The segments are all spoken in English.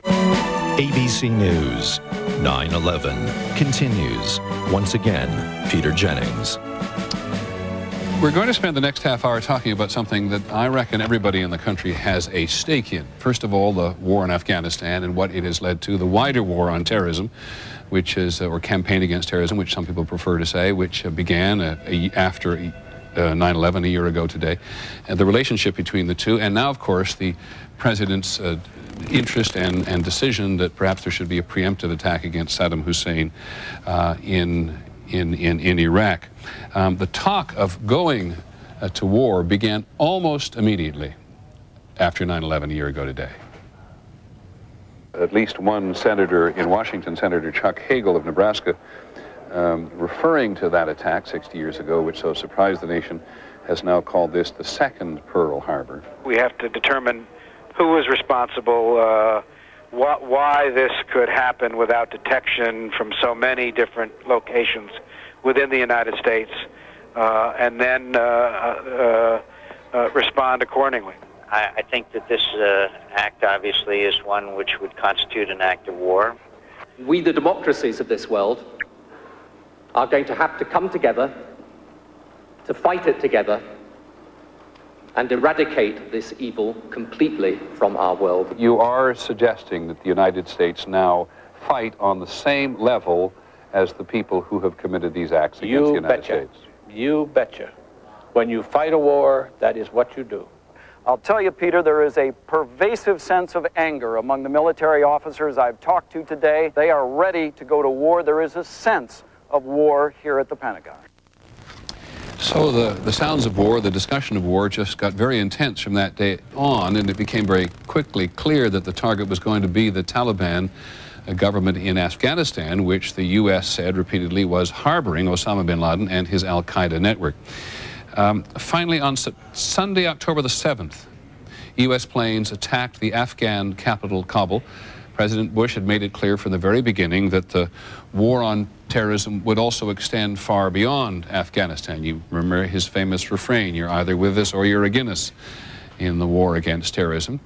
ABC News, 9/11 continues. Once again, Peter Jennings. We're going to spend the next half hour talking about something that I reckon everybody in the country has a stake in. First of all, the war in Afghanistan and what it has led to, the wider war on terrorism, which is, or campaign against terrorism, which some people prefer to say, which began after 9/11 a year ago today, and the relationship between the two, and now, of course, the president's interest and decision that perhaps there should be a preemptive attack against Saddam Hussein in Iraq. The talk of going to war began almost immediately after 9/11 a year ago today. At least one senator in Washington, Senator Chuck Hagel of Nebraska, referring to that attack 60 years ago, which so surprised the nation, has now called this the second Pearl Harbor. We have to determine who was responsible, why this could happen without detection from so many different locations within the United States, and then respond accordingly. I think that this act obviously is one which would constitute an act of war. We, the democracies of this world, are going to have to come together to fight it together and eradicate this evil completely from our world. You are suggesting that the United States now fight on the same level as the people who have committed these acts against the United States. You betcha. When you fight a war, that is what you do. I'll tell you, Peter, there is a pervasive sense of anger among the military officers I've talked to today. They are ready to go to war. There is a sense of war here at the Pentagon. So the sounds of war, the discussion of war just got very intense from that day on, and it became very quickly clear that the target was going to be the Taliban government in Afghanistan, which the U.S. said repeatedly was harboring Osama bin Laden and his al-Qaeda network. Finally, on Sunday, October the 7th, U.S. planes attacked the Afghan capital, Kabul. President Bush had made it clear from the very beginning that the war on terrorism would also extend far beyond Afghanistan. You remember his famous refrain, "You're either with us or you're against us," in the war against terrorism.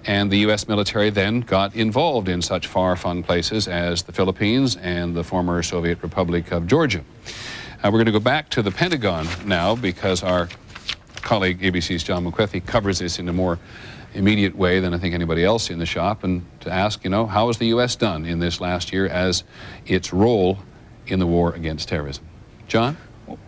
And the U.S. military then got involved in such far-flung places as the Philippines and the former Soviet Republic of Georgia. We're going to go back to the Pentagon now because our colleague ABC's John McCarthy covers this in a more immediate way than I think anybody else in the shop, and to ask, how has the U.S. done in this last year as its role in the war against terrorism? John?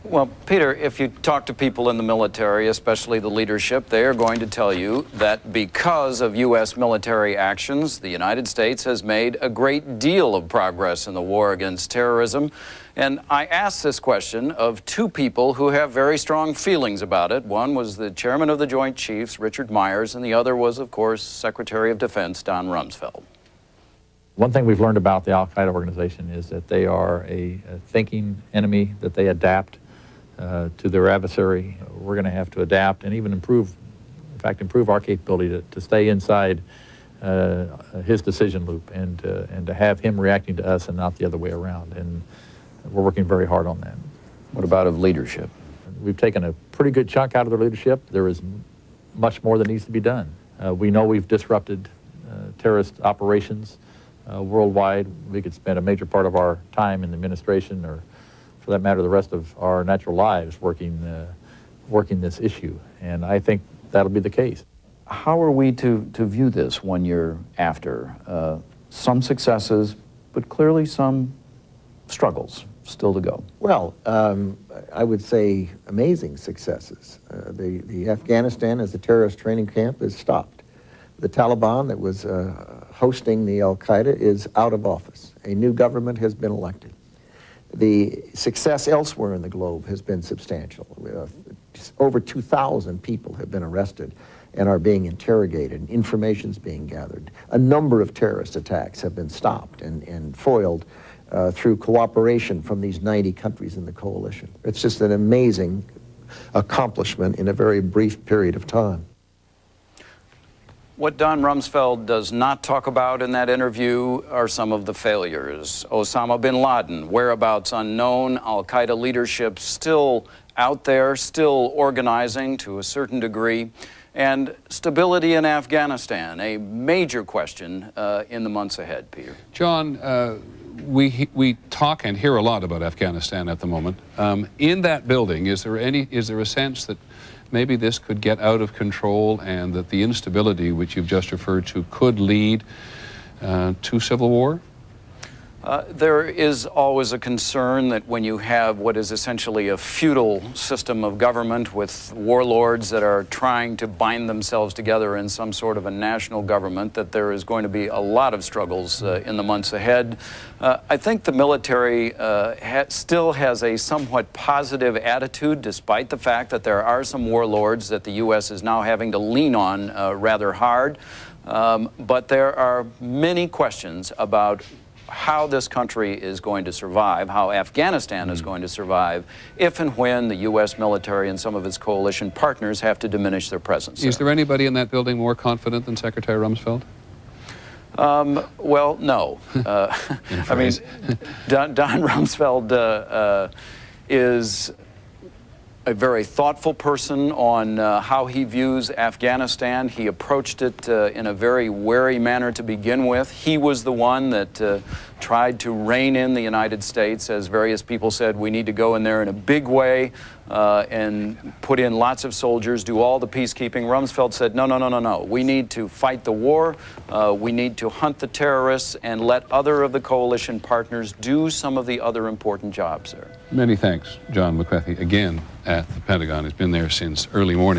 Well, Peter, if you talk to people in the military, especially the leadership, they are going to tell you that because of U.S. military actions, the United States has made a great deal of progress in the war against terrorism. And I asked this question of two people who have very strong feelings about it. One was the chairman of the Joint Chiefs, Richard Myers, and the other was, of course, Secretary of Defense, Don Rumsfeld. One thing we've learned about the al-Qaeda organization is that they are a thinking enemy, that they adapt to their adversary. We're going to have to adapt and even improve our capability to stay inside his decision loop and to have him reacting to us and not the other way around. And we're working very hard on that. What about of leadership? We've taken a pretty good chunk out of their leadership. There is much more that needs to be done. We know we've disrupted terrorist operations worldwide. We could spend a major part of our time in the administration, or for that matter, the rest of our natural lives working this issue. And I think that'll be the case. How are we to view this 1 year after? Some successes, but clearly some struggles still to go. Well, I would say amazing successes. The Afghanistan as a terrorist training camp is stopped. The Taliban that was hosting the al-Qaeda is out of office. A new government has been elected. The success elsewhere in the globe has been substantial. Over 2,000 people have been arrested and are being interrogated. Information's being gathered. A number of terrorist attacks have been stopped and foiled through cooperation from these 90 countries in the coalition. It's just an amazing accomplishment in a very brief period of time. What Don Rumsfeld does not talk about in that interview are some of the failures. Osama bin Laden, whereabouts unknown, al-Qaeda leadership still out there, still organizing to a certain degree. and stability in Afghanistan, a major question in the months ahead, Peter. John, we talk and hear a lot about Afghanistan at the moment. In that building, is there a sense that maybe this could get out of control and that the instability which you've just referred to could lead to civil war? There is always a concern that when you have what is essentially a feudal system of government with warlords that are trying to bind themselves together in some sort of a national government, that there is going to be a lot of struggles in the months ahead. I think the military still has a somewhat positive attitude, despite the fact that there are some warlords that the U.S. is now having to lean on rather hard. But there are many questions about how this country is going to survive, how Afghanistan is going to survive, if and when the U.S. military and some of its coalition partners have to diminish their presence. Is there anybody in that building more confident than Secretary Rumsfeld? Well, no. I mean, Don Rumsfeld is a very thoughtful person on how he views Afghanistan. He approached it in a very wary manner to begin with. He was the one that tried to rein in the United States, as various people said, we need to go in there in a big way and put in lots of soldiers, do all the peacekeeping. Rumsfeld said, no, no, no, no, no. We need to fight the war. We need to hunt the terrorists and let other of the coalition partners do some of the other important jobs there. Many thanks, John McCarthy, again at the Pentagon. He's been there since early morning.